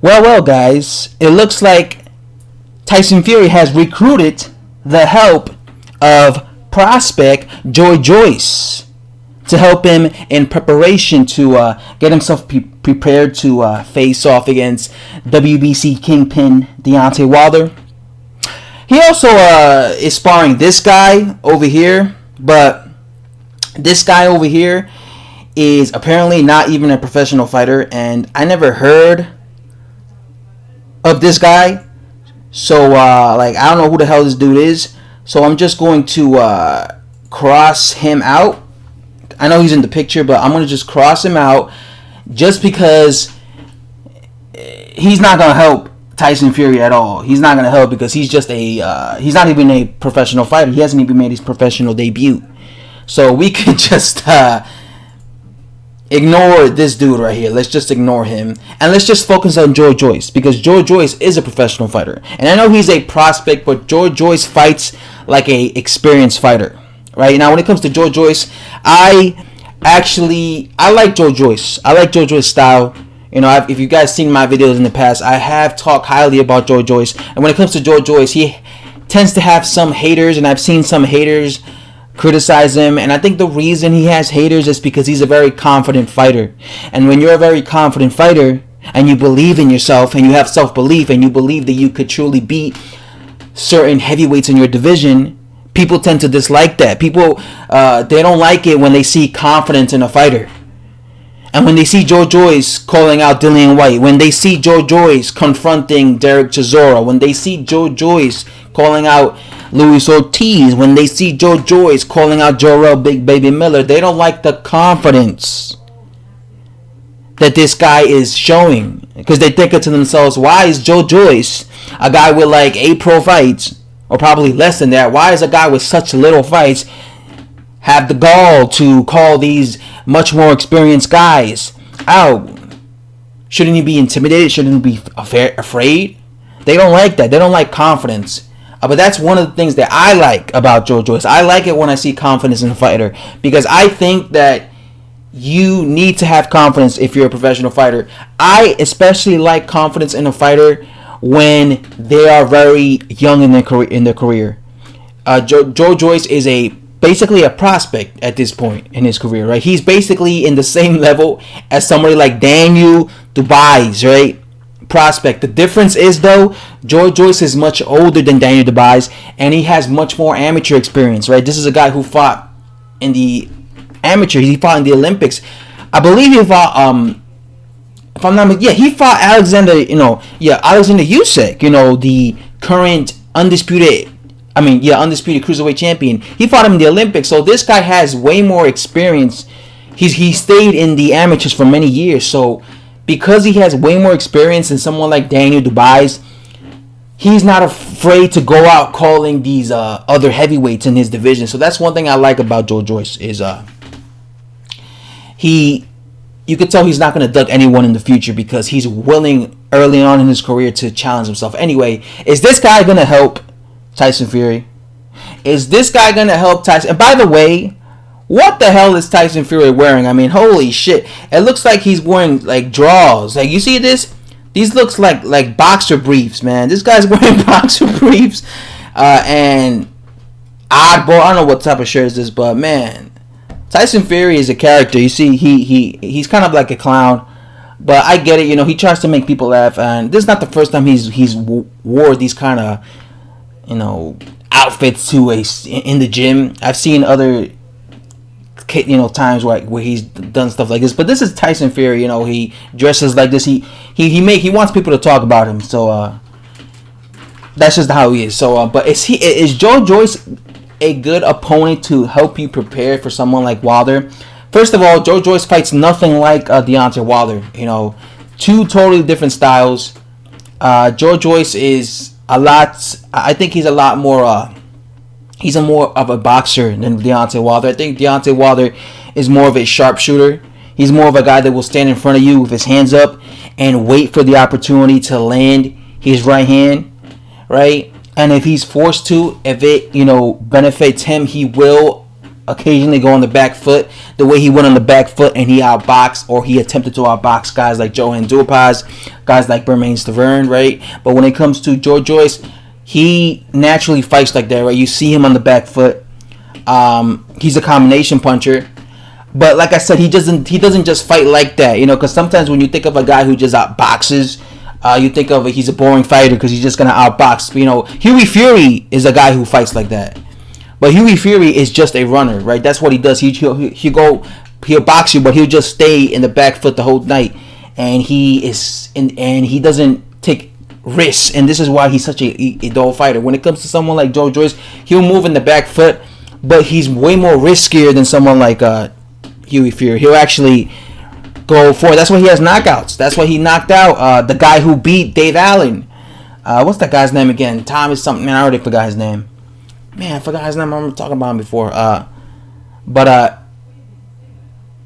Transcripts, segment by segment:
Well, guys, it looks like Tyson Fury has recruited the help of prospect Joyce to help him in preparation to get himself prepared to face off against WBC kingpin Deontay Wilder. He also is sparring this guy over here, but this guy over here is apparently not even a professional fighter, and I never heard of this guy. So like, I don't know who the hell this dude is. So I'm just going to cross him out. I know he's in the picture, but I'm going to just cross him out just because he's not going to help Tyson Fury at all. He's not going to help because he's just he's not even a professional fighter. He hasn't even made his professional debut. So we could just ignore this dude right here. Let's just ignore him. And let's just focus on Joyce, because Joyce is a professional fighter. And I know he's a prospect, but Joyce fights like a experienced fighter. Right? Now, when it comes to Joyce, I like Joyce. I like Joyce's style. You know, if you guys seen my videos in the past, I have talked highly about Joyce. And when it comes to Joyce, he tends to have some haters, and I've seen some haters criticize him. And I think the reason he has haters is because he's a very confident fighter. And when you're a very confident fighter, and you believe in yourself, and you have self-belief, and you believe that you could truly beat certain heavyweights in your division, people tend to dislike that. People, they don't like it when they see confidence in a fighter. And when they see Joyce calling out Dillian White, when they see Joyce confronting Derek Chisora, when they see Joyce calling out Luis Ortiz, when they see Joyce calling out Jarrell Big Baby Miller, they don't like the confidence that this guy is showing. Because they think to themselves, why is Joyce, a guy with like 8 pro fights, or probably less than that, why is a guy with such little fights have the gall to call these much more experienced guys out? Shouldn't he be intimidated? Shouldn't he be afraid? They don't like that. They don't like confidence. But that's one of the things that I like about Joyce. I like it when I see confidence in a fighter, because I think that you need to have confidence if you're a professional fighter. I especially like confidence in a fighter when they are very young in their career. Joyce is basically a prospect at this point in his career, right? He's basically in the same level as somebody like Daniel Dubois, right? Prospect. The difference is, though, Joyce is much older than Daniel Dubois, and he has much more amateur experience, right? This is a guy who fought in the amateur. He fought in the Olympics. I believe he fought if I'm not, he fought Alexander Usyk, the current undisputed cruiserweight champion. He fought him in the Olympics. So this guy has way more experience. He stayed in the amateurs for many years. So because he has way more experience than someone like Daniel Dubois, he's not afraid to go out calling these other heavyweights in his division. So that's one thing I like about Joyce is you could tell he's not going to duck anyone in the future, because he's willing early on in his career to challenge himself. Anyway, is this guy going to help Tyson Fury? Is this guy going to help Tyson? And by the way, what the hell is Tyson Fury wearing? I mean, holy shit. It looks like he's wearing like drawers. Like, you see this? These looks like boxer briefs, man. This guy's wearing boxer briefs. And oddball. I don't know what type of shirt is this, but man, Tyson Fury is a character. You see, he's kind of like a clown, but I get it. He tries to make people laugh, and this is not the first time he's wore these kind of outfits in the gym. I've seen other times where he's done stuff like this, but this is Tyson Fury. He dresses like this. He wants people to talk about him. So that's just how he is. So but is Joyce a good opponent to help you prepare for someone like Wilder? First of all, Joyce fights nothing like Deontay Wilder. Two totally different styles. Joyce is I think he's a lot more. He's more of a boxer than Deontay Wilder. I think Deontay Wilder is more of a sharpshooter. He's more of a guy that will stand in front of you with his hands up and wait for the opportunity to land his right hand, right? And if he's forced to, if it benefits him, he will occasionally go on the back foot, the way he went on the back foot and he outboxed, or he attempted to outbox guys like Johan Duhaupas, guys like Bermain Stavern, right? But when it comes to Joyce, he naturally fights like that, right? You see him on the back foot. He's a combination puncher. But like I said, he doesn't just fight like that, you know, because sometimes when you think of a guy who just outboxes, you think of he's a boring fighter because he's just gonna outbox. You know, Hughie Fury is a guy who fights like that, but Hughie Fury is just a runner, right? That's what he does. He'll box you, but he'll just stay in the back foot the whole night, and he doesn't take risks, and this is why he's such a dull fighter. When it comes to someone like Joyce, he'll move in the back foot, but he's way more riskier than someone like Hughie Fury. He'll actually go for it. That's why he has knockouts. That's why he knocked out the guy who beat Dave Allen. What's that guy's name again? Thomas something. Man, I already forgot his name. Man, I forgot his name. I remember talking about him before. But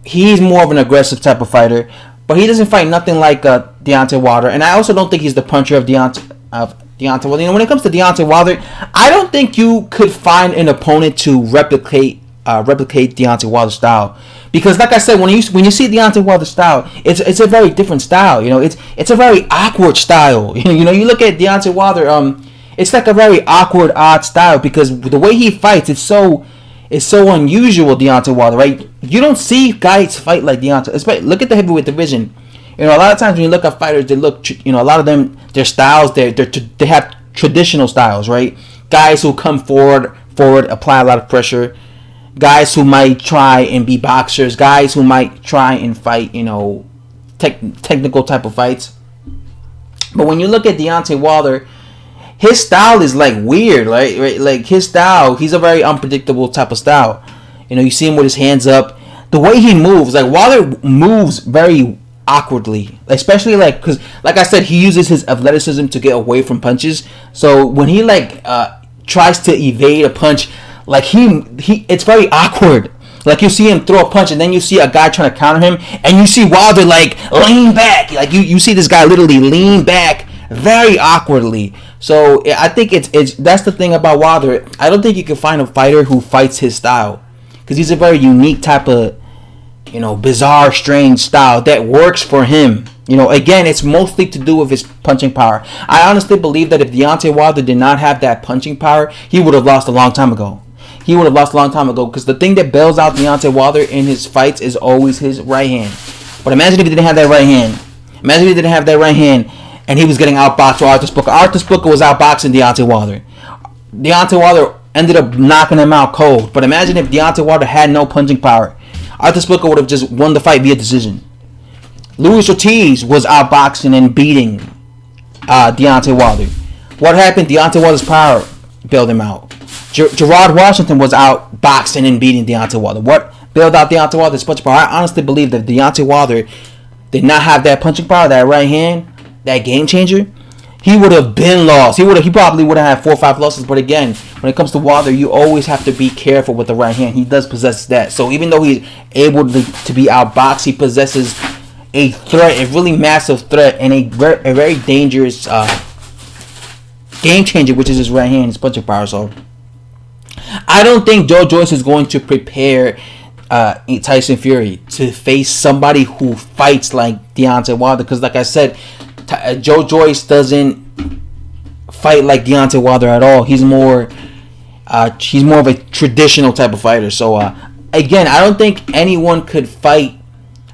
he's more of an aggressive type of fighter. But he doesn't fight nothing like Deontay Wilder. And I also don't think he's the puncher of Deontay Wilder. You know, when it comes to Deontay Wilder, I don't think you could find an opponent to replicate Deontay Wilder's style. Because like I said, when you see Deontay Wilder's style, it's a very different style. You know, it's a very awkward style. You know, you look at Deontay Wilder, it's like a very awkward, odd style because the way he fights, it's so unusual. Deontay Wilder, right? You don't see guys fight like Deontay. Especially look at the heavyweight division. You know, a lot of times when you look at fighters, they look. You know, a lot of them, their styles, they have traditional styles, right? Guys who come forward, apply a lot of pressure. Guys who might try and be boxers, guys who might try and fight, you know, technical type of fights. But when you look at Deontay Wilder, his style is like weird, right? Like his style, he's a very unpredictable type of style. You know, you see him with his hands up. The way he moves, like Wilder moves very awkwardly, especially like because, like I said, he uses his athleticism to get away from punches. So when he tries to evade a punch. Like he it's very awkward. Like you see him throw a punch and then you see a guy trying to counter him and you see Wilder like lean back. Like you see this guy literally lean back very awkwardly. So I think it's that's the thing about Wilder. I don't think you can find a fighter who fights his style because he's a very unique type of, you know, bizarre, strange style that works for him. You know, again, it's mostly to do with his punching power. I honestly believe that if Deontay Wilder did not have that punching power, he would have lost a long time ago. He would have lost a long time ago because the thing that bails out Deontay Wilder in his fights is always his right hand. But imagine if he didn't have that right hand. Imagine if he didn't have that right hand and he was getting outboxed by Arthur Booker. Arthur Booker was outboxing Deontay Wilder. Deontay Wilder ended up knocking him out cold. But imagine if Deontay Wilder had no punching power. Arthur Booker would have just won the fight via decision. Luis Ortiz was outboxing and beating Deontay Wilder. What happened? Deontay Wilder's power bailed him out. Gerard Washington was out boxing and beating Deontay Wilder. What bailed out Deontay Wilder's punching power? I honestly believe that Deontay Wilder did not have that punching power, that right hand, that game changer, he would have been lost. He probably would have had 4 or 5 losses. But again, when it comes to Wilder, you always have to be careful with the right hand. He does possess that. So even though he's able to be outboxed, he possesses a threat, a really massive threat, and a very dangerous game changer, which is his right hand, his punching power. So I don't think Joyce is going to prepare Tyson Fury to face somebody who fights like Deontay Wilder, because like I said, Joyce doesn't fight like Deontay Wilder at all. He's more of a traditional type of fighter. So again, I don't think anyone could find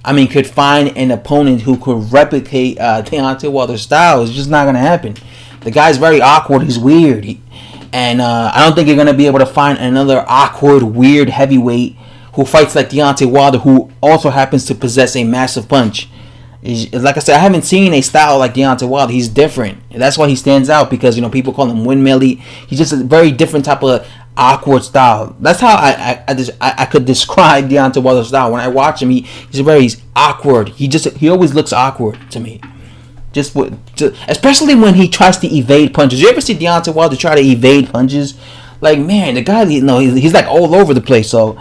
an opponent who could replicate Deontay Wilder's style. It's just not going to happen. The guy's very awkward. He's weird. I don't think you're going to be able to find another awkward, weird heavyweight who fights like Deontay Wilder, who also happens to possess a massive punch. Like I said, I haven't seen a style like Deontay Wilder. He's different. That's why he stands out, because, you know, people call him windmilly. He's just a very different type of awkward style. That's how I could describe Deontay Wilder's style. When I watch him, he's awkward. He always looks awkward to me. Especially when he tries to evade punches. You ever see Deontay Wilder try to evade punches? Like, man, the guy, you know, he's like all over the place. So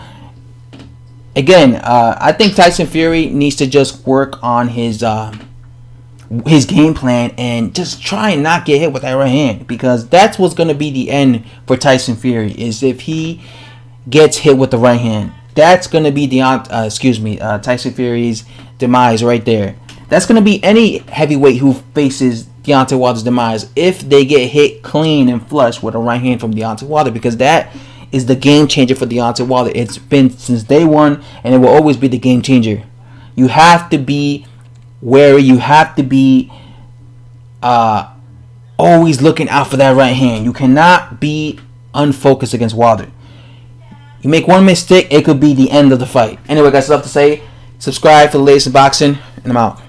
again, I think Tyson Fury needs to just work on his game plan and just try and not get hit with that right hand, because that's what's going to be the end for Tyson Fury. Is if he gets hit with the right hand. That's gonna be Tyson Fury's demise right there. That's gonna be any heavyweight who faces Deontay Wilder's demise if they get hit clean and flush with a right hand from Deontay Wilder, because that is the game changer for Deontay Wilder. It's been since day one, and it will always be the game changer. You have to be wary. You have to be always looking out for that right hand. You cannot be unfocused against Wilder. You make one mistake, it could be the end of the fight. Anyway, guys, love to say, subscribe for the latest in boxing, and I'm out.